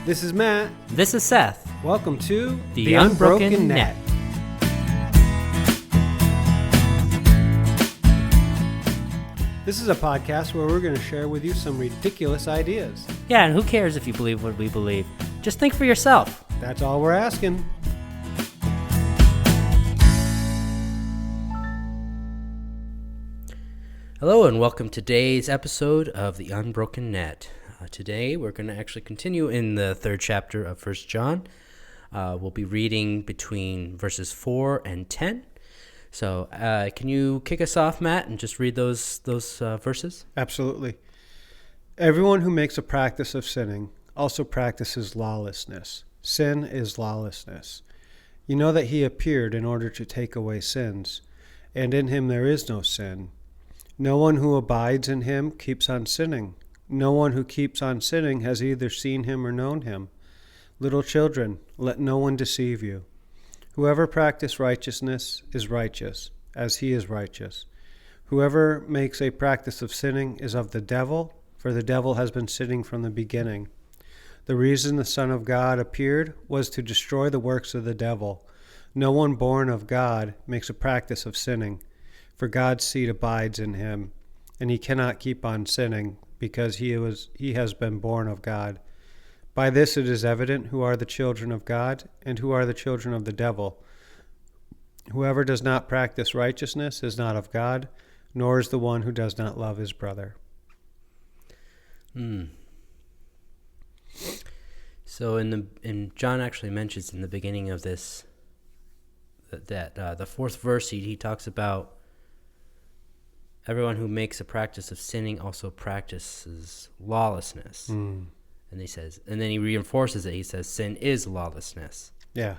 This is Matt. This is Seth. Welcome to The Unbroken Net. This is a podcast where we're going to share with you some ridiculous ideas. Yeah, and who cares if you believe what we believe? Just think for yourself. That's all we're asking. Hello, and welcome to today's episode of The Unbroken Net. Today, we're going to actually continue in the third chapter of 1 John. We'll be reading between verses 4 and 10. So, can you kick us off, Matt, and just read those verses? Absolutely. Everyone who makes a practice of sinning also practices lawlessness. Sin is lawlessness. You know that he appeared in order to take away sins, and in him there is no sin. No one who abides in him keeps on sinning. No one who keeps on sinning has either seen him or known him. Little children, let no one deceive you. Whoever practices righteousness is righteous, as he is righteous. Whoever makes a practice of sinning is of the devil, for the devil has been sinning from the beginning. The reason the Son of God appeared was to destroy the works of the devil. No one born of God makes a practice of sinning, for God's seed abides in him, and he cannot keep on sinning, because he has been born of God. By this it is evident who are the children of God and who are the children of the devil. Whoever does not practice righteousness is not of God, nor is the one who does not love his brother. So in John actually mentions in the beginning of this that the fourth verse he talks about everyone who makes a practice of sinning also practices lawlessness. And then he reinforces it. He says sin is lawlessness. Yeah.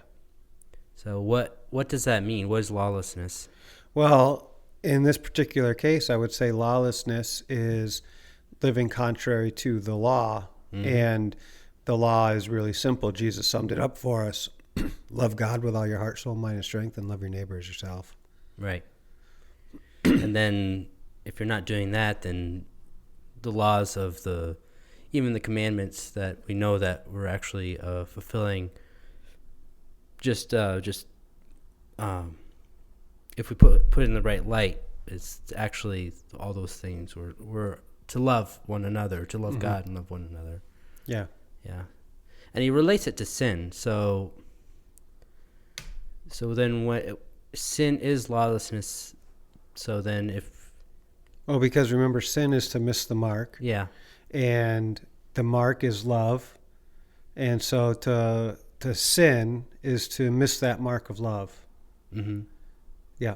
So what does that mean? What is lawlessness? Well, in this particular case, I would say lawlessness is living contrary to the law. And the law is really simple. Jesus summed it up for us. Love God with all your heart, soul, mind, and strength, and love your neighbor as yourself. Right. And then if you're not doing that, then the laws of even the commandments that we know that we're actually fulfilling, if we put it in the right light, it's actually all those things. We're to love one another, to love God and love one another. Yeah. Yeah. And he relates it to sin. So then sin is lawlessness. So then because remember, sin is to miss the mark. Yeah. And the mark is love. And so to sin is to miss that mark of love. Yeah.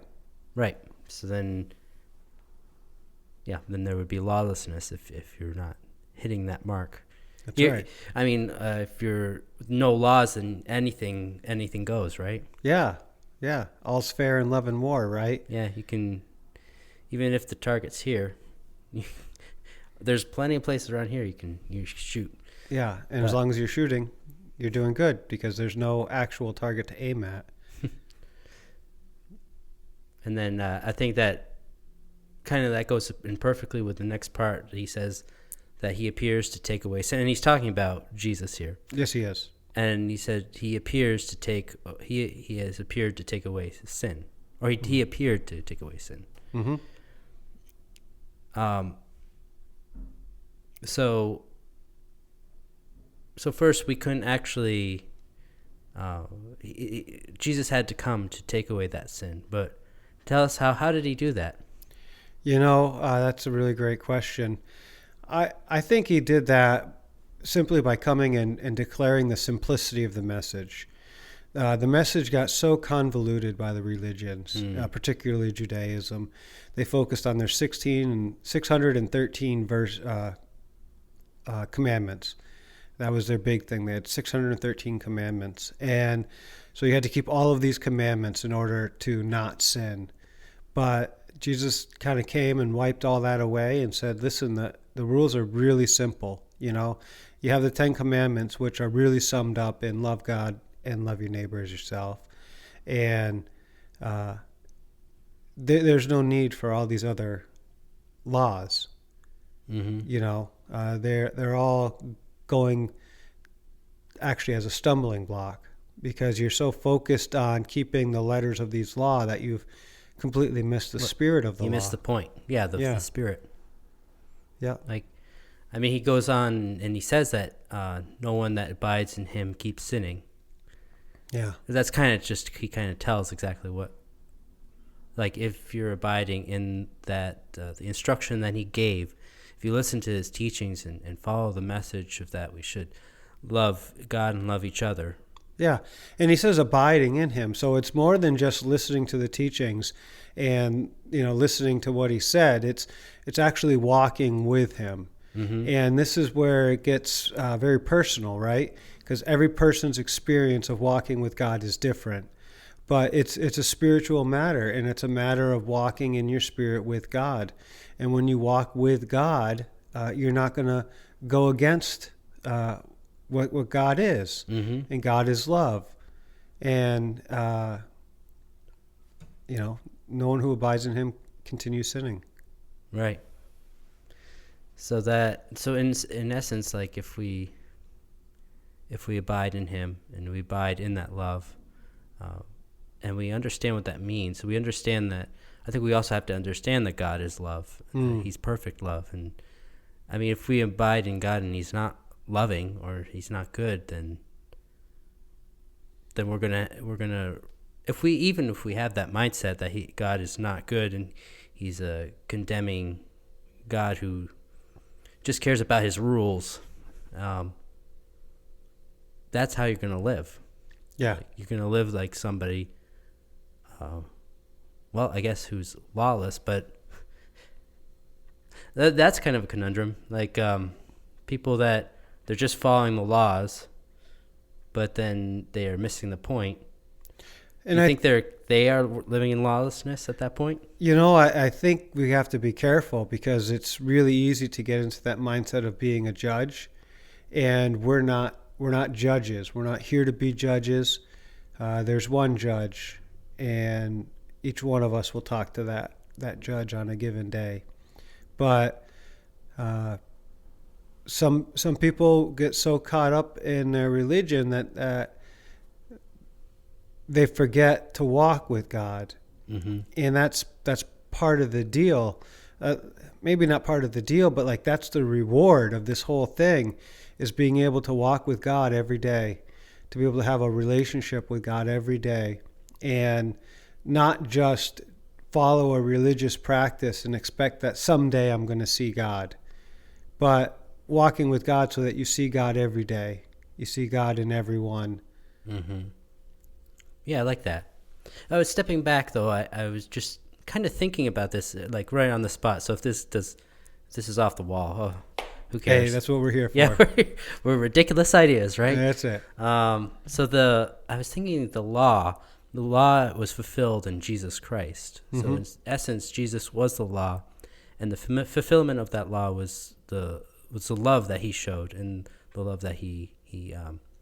Right. So then there would be lawlessness if you're not hitting that mark. That's right. I mean, if you're no laws, then anything goes, right? Yeah. Yeah. All's fair in love and war, right? Yeah, you can, even if the target's here, there's plenty of places around here you shoot. Yeah, and as long as you're shooting, you're doing good because there's no actual target to aim at. And then I think that goes in perfectly with the next part. He says that he appears to take away sin, and he's talking about Jesus here. Yes, he is. And he said he has appeared to take away sin, or he appeared to take away sin. So first we couldn't actually. Jesus had to come to take away that sin, but tell us how did he do that? That's a really great question. I think he did that simply by coming and declaring the simplicity of the message. The message got so convoluted by the religions, particularly Judaism. They focused on their 613 commandments. That was their big thing. They had 613 commandments. And so you had to keep all of these commandments in order to not sin. But Jesus kind of came and wiped all that away and said, listen, the rules are really simple. You have the 10 commandments, which are really summed up in love God and love your neighbor as yourself. And there's no need for all these other laws. They're all going actually as a stumbling block, because you're so focused on keeping the letters of these law that you've completely missed the spirit of the law. You missed the point. Yeah, the spirit. Yeah. Like, I mean, he goes on and he says that no one that abides in him keeps sinning. Yeah. That's kind of just, he kind of tells exactly what, like, if you're abiding in that, the instruction that he gave, if you listen to his teachings and follow the message of that, we should love God and love each other. Yeah. And he says abiding in him. So it's more than just listening to the teachings and, listening to what he said. It's actually walking with him. Mm-hmm. And this is where it gets very personal, right? Because every person's experience of walking with God is different. But it's a spiritual matter, and it's a matter of walking in your spirit with God. And when you walk with God, you're not going to go against what God is. Mm-hmm. And God is love. And, no one who abides in him continues sinning. Right. So in essence, like if we abide in him and we abide in that love, and we understand what that means, we understand that. I think we also have to understand that God is love. He's perfect love, and I mean, if we abide in God and he's not loving or he's not good, then we're gonna if we have that mindset that God is not good and he's a condemning God who just cares about his rules, that's how you're going to live. Yeah. Like, you're going to live like somebody, I guess who's lawless, but that's kind of a conundrum. Like people that they're just following the laws, but then they are missing the point. And I think they are living in lawlessness at that point? I think we have to be careful, because it's really easy to get into that mindset of being a judge, and we're not judges. We're not here to be judges. There's one judge, and each one of us will talk to that judge on a given day. But some people get so caught up in their religion that they forget to walk with God. Mm-hmm. And that's part of the deal. Maybe not part of the deal, but like that's the reward of this whole thing, is being able to walk with God every day, to be able to have a relationship with God every day, and not just follow a religious practice and expect that someday I'm going to see God, but walking with God so that you see God every day. You see God in everyone. Mm-hmm. Yeah, I like that. I was stepping back, though. I was just kind of thinking about this, like right on the spot. So if this is off the wall, who cares? Hey, that's what we're here for. Yeah, we're ridiculous ideas, right? Yeah, that's it. So I was thinking the law was fulfilled in Jesus Christ. Mm-hmm. So in essence, Jesus was the law, and the fulfillment of that law was the love that he showed and the love that he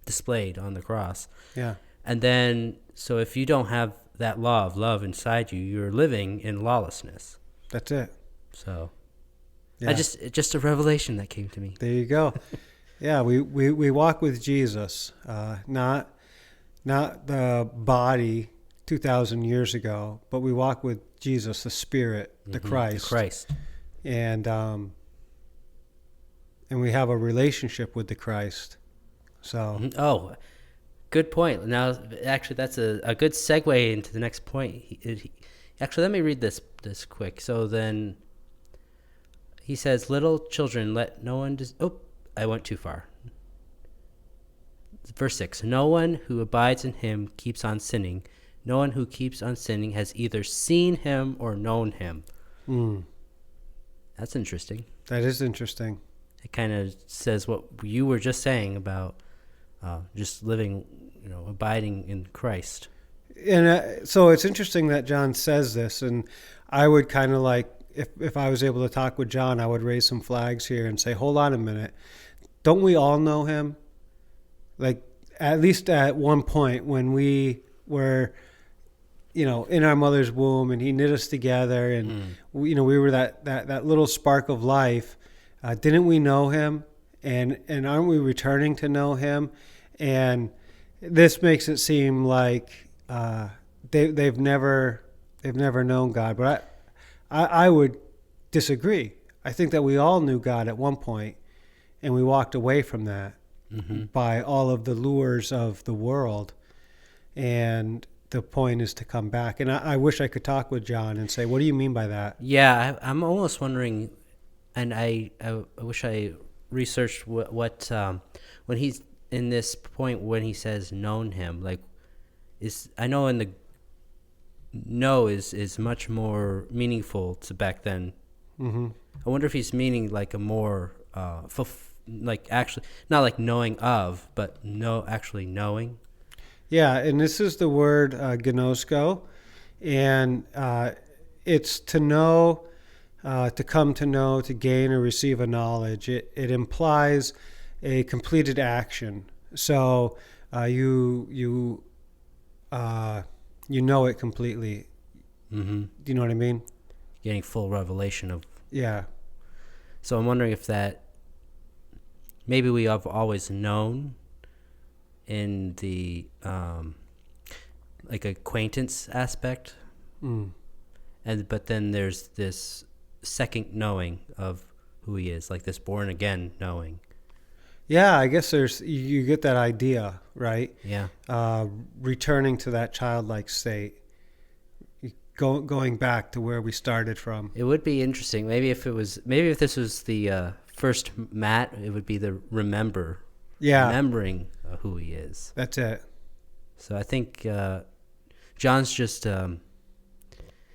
displayed on the cross. Yeah. And then, so if you don't have that law of love inside you, you're living in lawlessness. That's it. So, yeah. Just a revelation that came to me. There you go. Yeah, we walk with Jesus, not the body 2,000 years ago, but we walk with Jesus, the Spirit, the Christ. The Christ. And we have a relationship with the Christ. So. Oh, good point. Now, actually, that's a good segue into the next point. Actually, let me read this quick. So then he says, "Little children, let no one..." I went too far. Verse 6, "No one who abides in him keeps on sinning. No one who keeps on sinning has either seen him or known him." That's interesting. That is interesting. It kind of says what you were just saying about just living, abiding in Christ. And so it's interesting that John says this, and I would kind of like, if I was able to talk with John, I would raise some flags here and say, hold on a minute. Don't we all know him? Like, at least at one point when we were, in our mother's womb, and he knit us together, and we were that little spark of life. Didn't we know him? And aren't we returning to know him? And this makes it seem like they've never known God. But I would disagree. I think that we all knew God at one point, and we walked away from that by all of the lures of the world. And the point is to come back. And I wish I could talk with John and say, what do you mean by that? Yeah, I'm almost wondering, and I wish I researched what when he's in this point when he says known him, like, I know in the know is much more meaningful to back then. Mm-hmm. I wonder if he's meaning like a more like actually not like knowing of, but actually knowing. Yeah, and this is the word gnosko, and it's to know, to come to know, to gain or receive a knowledge. It implies a completed action. So you know it completely. Mm-hmm. Do you know what I mean? Getting full revelation of. Yeah. So I'm wondering if that maybe we have always known in the like acquaintance aspect, but then there's this second knowing of who he is, like this born again knowing. Yeah, I guess you get that idea, right? Yeah. Returning to that childlike state, going back to where we started from. It would be interesting. Maybe if this was the first Matt, it would be the remembering who he is. That's it. So I think John's just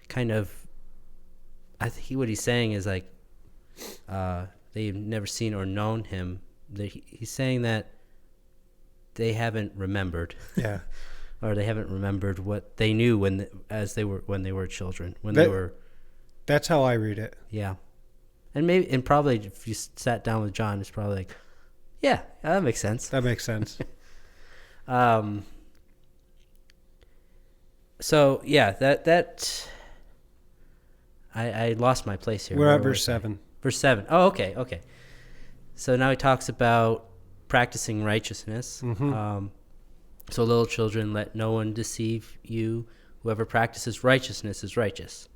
kind of. I think what he's saying is like they've never seen or known him. He's saying that they haven't remembered. Yeah. Or they haven't remembered what they knew when they were children. That's how I read it. Yeah. And probably if you sat down with John, it's probably like, yeah, that makes sense. That makes sense. So yeah, that I lost my place here. We're at verse 7. Verse 7. Oh, okay. So now he talks about practicing righteousness. Mm-hmm. So little children, let no one deceive you. Whoever practices righteousness is righteous.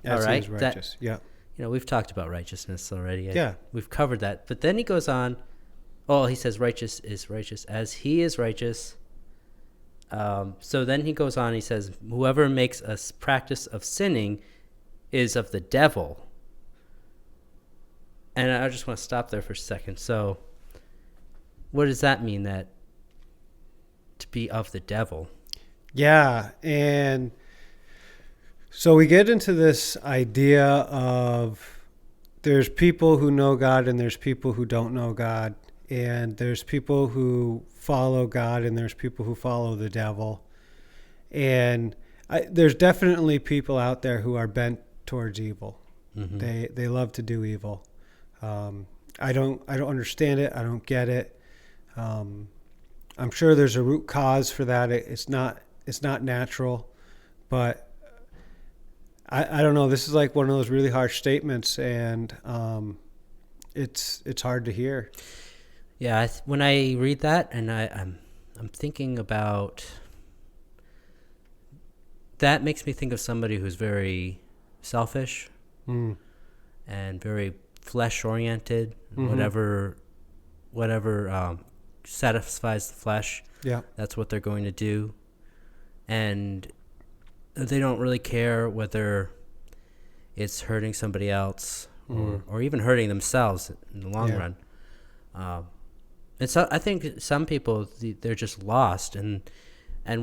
All right. Righteous. Yeah. We've talked about righteousness already. Yeah. We've covered that. But then he goes on. Oh, he says righteous is righteous as he is righteous. So then he goes on. He says, whoever makes a practice of sinning is of the devil. And I just want to stop there for a second. So what does that mean, that to be of the devil? Yeah. And so we get into this idea of there's people who know God and there's people who don't know God. And there's people who follow God and there's people who follow the devil. And there's definitely people out there who are bent towards evil. Mm-hmm. They love to do evil. I don't understand it. I don't get it. I'm sure there's a root cause for that. It's not natural, but I don't know. This is like one of those really harsh statements, and it's hard to hear. Yeah, when I read that, and I'm thinking about that, makes me think of somebody who's very selfish and very flesh oriented. Mm-hmm. Whatever satisfies the flesh. Yeah, that's what they're going to do, and they don't really care whether it's hurting somebody else or even hurting themselves in the long run. And so I think some people, they're just lost. And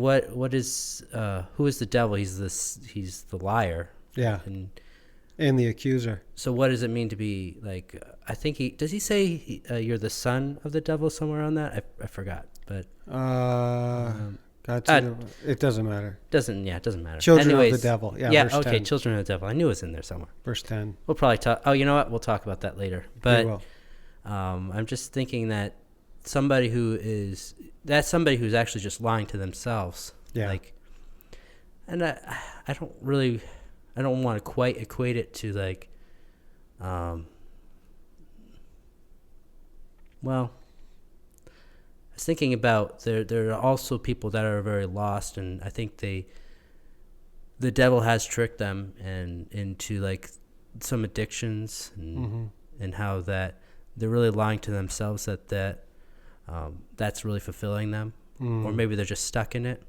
what is who is the devil? He's the liar. Yeah. And the accuser. So what does it mean to be like? I think does he say you're the son of the devil somewhere on that? I forgot, but it doesn't matter. It doesn't matter. Children of the devil. Yeah. Verse okay. 10. Children of the devil. I knew it was in there somewhere. Verse 10. We'll probably talk. Oh, you know what? We'll talk about that later. But we will. I'm just thinking that somebody who's actually just lying to themselves. Yeah. Like, and I don't want to quite equate it to like, well, was thinking about there are also people that are very lost, and I think the devil has tricked them and into like some addictions and how that they're really lying to themselves that that's really fulfilling them, or maybe they're just stuck in it.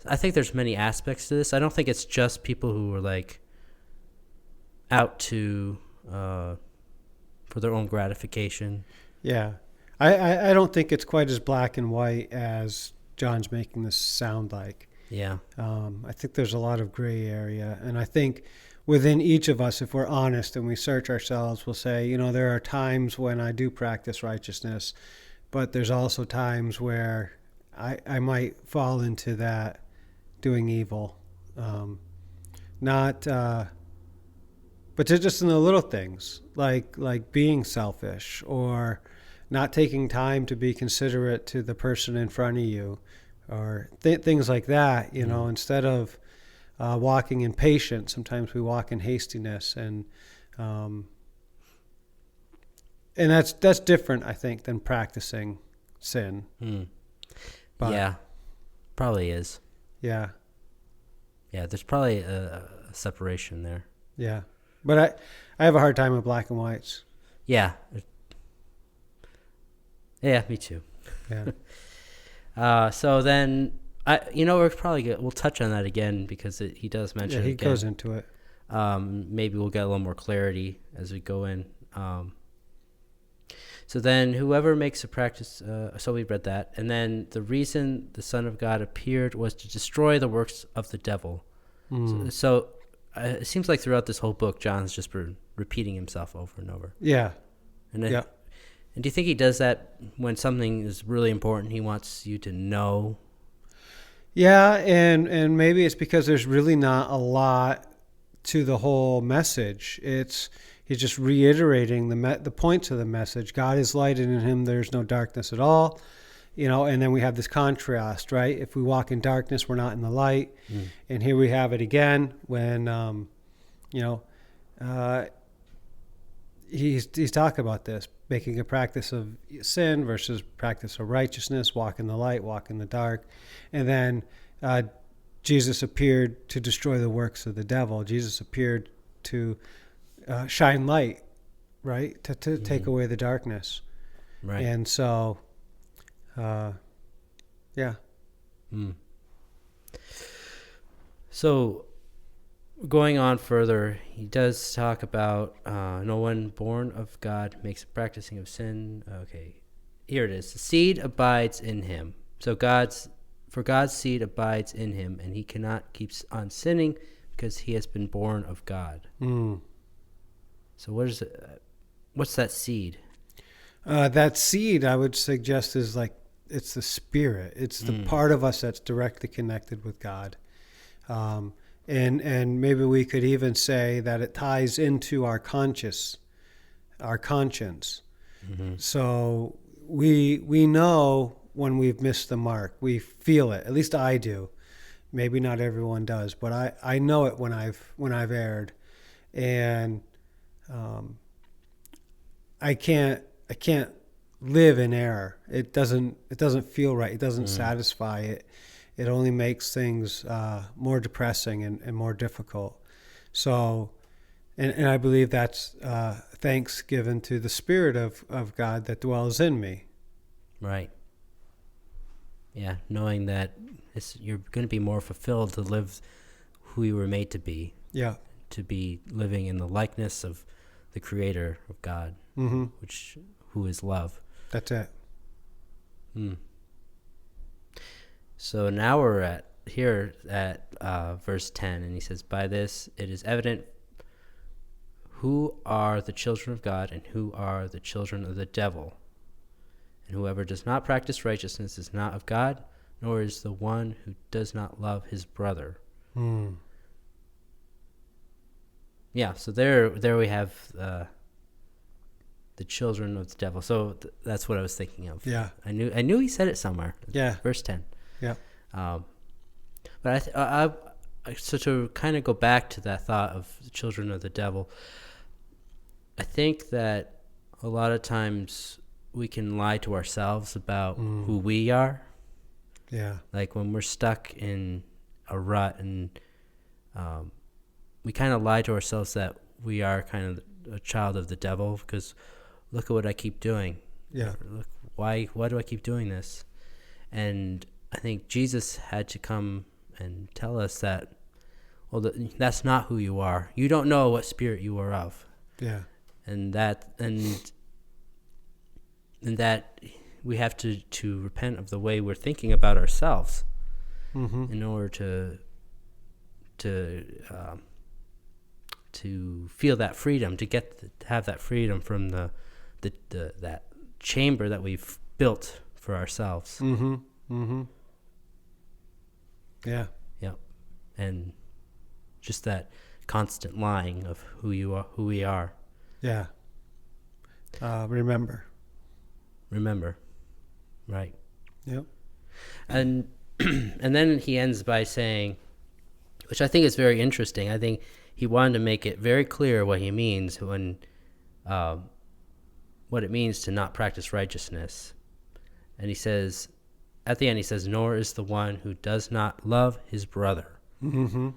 I think there's many aspects to this. I don't think it's just people who are like out to for their own gratification. Yeah. I don't think it's quite as black and white as John's making this sound like. Yeah. I think there's a lot of gray area. And I think within each of us, if we're honest and we search ourselves, we'll say, you know, there are times when I do practice righteousness, but there's also times where I might fall into that doing evil. But just in the little things, like being selfish or not taking time to be considerate to the person in front of you, or things like that. You know, instead of walking in patience, sometimes we walk in hastiness, and that's different, I think, than practicing sin. But, yeah, probably is. Yeah. Yeah, there's probably a separation there. Yeah. But I have a hard time with black and whites. Yeah. Yeah, me too. Yeah. So then, we're probably good. We'll touch on that again because he does mention it he again. goes into it. Maybe we'll get a little more clarity as we go in. So then whoever makes a practice, so we read that. And then the reason the Son of God appeared was to destroy the works of the devil. So it seems like throughout this whole book, John's just repeating himself over and over. Yeah. And do you think he does that when something is really important, he wants you to know? Yeah, and maybe it's because there's really not a lot to the whole message. He's just reiterating the points of the message. God is light, and in him there's no darkness at all. You know, and then we have this contrast, right? If we walk in darkness, we're not in the light. And here we have it again when, he's talking about this, making a practice of sin versus practice of righteousness, walk in the light, walk in the dark. And then Jesus appeared to destroy the works of the devil. Jesus appeared to shine light, right? To take away the darkness. Right. And so... yeah. So going on further, he does talk about no one born of God makes a practicing of sin. Okay, here it is. The seed abides in him. So God's seed abides in him, and he cannot keep on sinning because he has been born of God. So what is it? What's that seed? That seed, I would suggest, is like it's the spirit. It's the part of us that's directly connected with God. And maybe we could even say that it ties into our conscience. So we know when we've missed the mark. We feel it. At least I do. Maybe not everyone does, but I know it when I've erred, and I can't live in error. It doesn't feel right. It doesn't satisfy it. It only makes things more depressing and more difficult. So, and I believe that's thanks given to the Spirit of God that dwells in me. Right. Yeah, knowing that you're going to be more fulfilled to live who you were made to be. Yeah. To be living in the likeness of the Creator of God, who is love. That's it. So now we're at verse 10, and he says, by this it is evident who are the children of God and who are the children of the devil. And whoever does not practice righteousness is not of God, nor is the one who does not love his brother. Yeah, so there we have the children of the devil. So that's what I was thinking of. Yeah. I knew he said it somewhere. Yeah. Verse 10. Yeah. But so to kind of go back to that thought of the children of the devil, I think that a lot of times we can lie to ourselves about who we are. Yeah. Like when we're stuck in a rut and we kind of lie to ourselves that we are kind of a child of the devil because look at what I keep doing. Yeah. Look, why do I keep doing this? And I think Jesus had to come and tell us that, well, that's not who you are. You don't know what spirit you are of. Yeah. And that we have to repent of the way we're thinking about ourselves in order to feel that freedom, to have that freedom from the that chamber that we've built for ourselves. Mm-hmm. Mm-hmm. Yeah. Yep. And just that constant lying of who you are, who we are. Yeah. Remember. Right. Yep. And and then he ends by saying, which I think is very interesting. I think he wanted to make it very clear what he means when, what it means to not practice righteousness. And he says, at the end, he says, nor is the one who does not love his brother. Mm-hmm.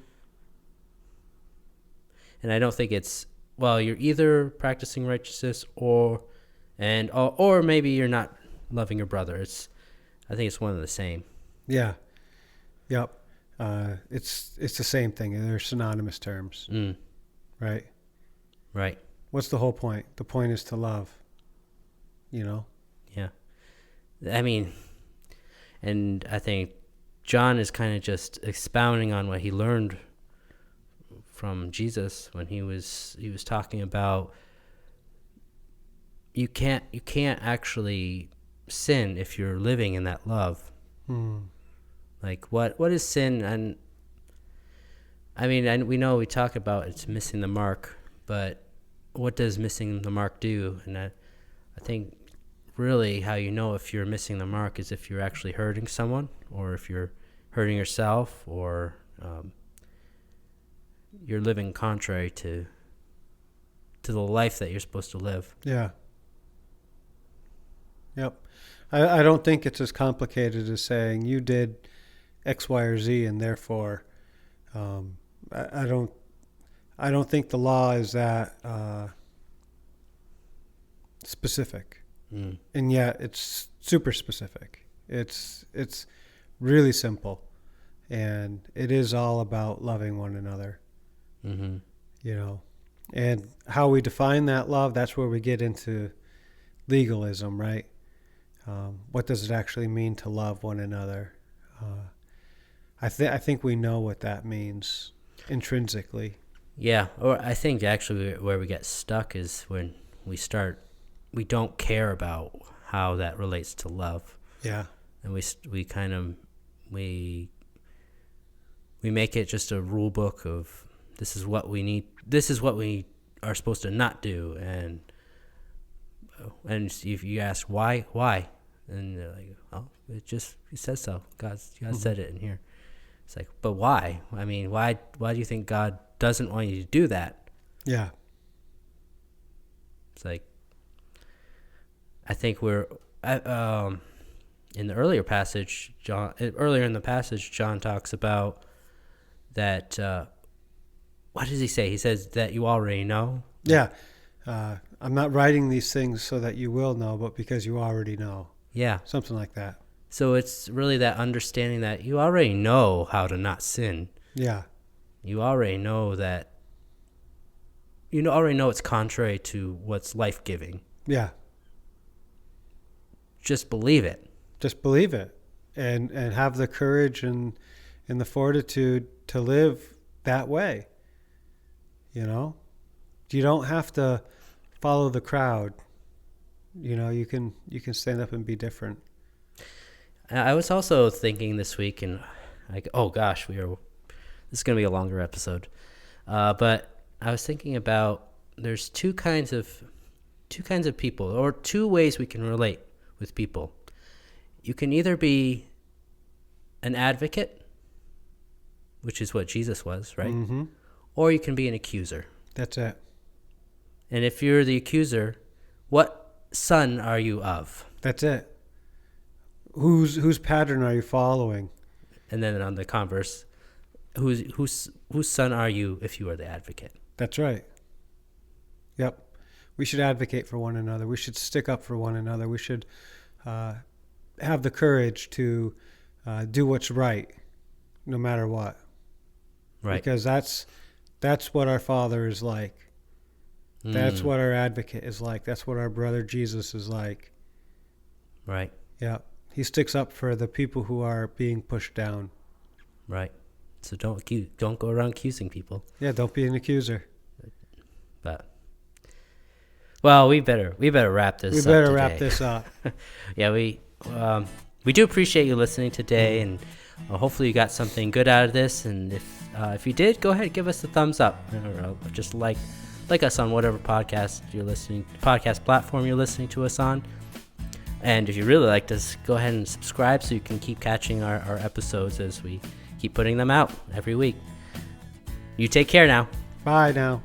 And I don't think it's, well, you're either practicing righteousness or maybe you're not loving your brother. I think it's one and the same. Yeah. Yep. It's the same thing. They're synonymous terms. Right? Right. What's the whole point? The point is to love. Yeah. I mean, and I think John is kind of just expounding on what he learned from Jesus when he was talking about you can't actually sin if you're living in that love. Like what is sin? And I mean, and we know we talk about it's missing the mark, but what does missing the mark do? And I think really how you know if you're missing the mark is if you're actually hurting someone, or if you're hurting yourself, or you're living contrary to the life that you're supposed to live. Yeah. Yep. I don't think it's as complicated as saying you did X, Y, or Z, and therefore, I don't think the law is that specific, and yet it's super specific. It's really simple, and it is all about loving one another. And how we define that love, that's where we get into legalism, right? What does it actually mean to love one another? I think we know what that means intrinsically. Yeah, or I think actually where we get stuck is when we don't care about how that relates to love. Yeah. And we make it just a rule book of this is what we need, this is what we are supposed to not do, and if you ask why, and they're like, oh, it says so. God said it in here. It's like, but why? I mean, why do you think God doesn't want you to do that? Yeah. It's like, I think we're in the earlier passage, John talks about that. What does he say? He says that you already know. Yeah. I'm not writing these things so that you will know, but because you already know. Yeah. Something like that. So it's really that understanding that you already know how to not sin. Yeah. You already know that. You already know it's contrary to what's life-giving. Yeah. Just believe it. Just believe it, and have the courage and the fortitude to live that way. You don't have to follow the crowd. You can stand up and be different. I was also thinking this week, and oh gosh, this is going to be a longer episode. But I was thinking about there's two kinds of people, or two ways we can relate with people. You can either be an advocate, which is what Jesus was, right? Mm-hmm. Or you can be an accuser. That's it. And if you're the accuser, what son are you of? That's it. Whose pattern are you following? And then on the converse, whose son are you if you are the advocate? That's right. Yep. We should advocate for one another. We should stick up for one another. We should have the courage to do what's right, no matter what. Right. Because that's what our Father is like. That's what our advocate is like. That's what our brother Jesus is like. Right. Yeah. He sticks up for the people who are being pushed down. Right. So don't go around accusing people. Yeah, don't be an accuser. But well, we better wrap this up. We better today. wrap this up. Yeah, we do appreciate you listening today, and hopefully you got something good out of this. And if you did, go ahead, give us a thumbs up, or just like us on whatever podcast platform you're listening to us on. And if you really liked us, go ahead and subscribe so you can keep catching our episodes as we keep putting them out every week. You take care now. Bye now.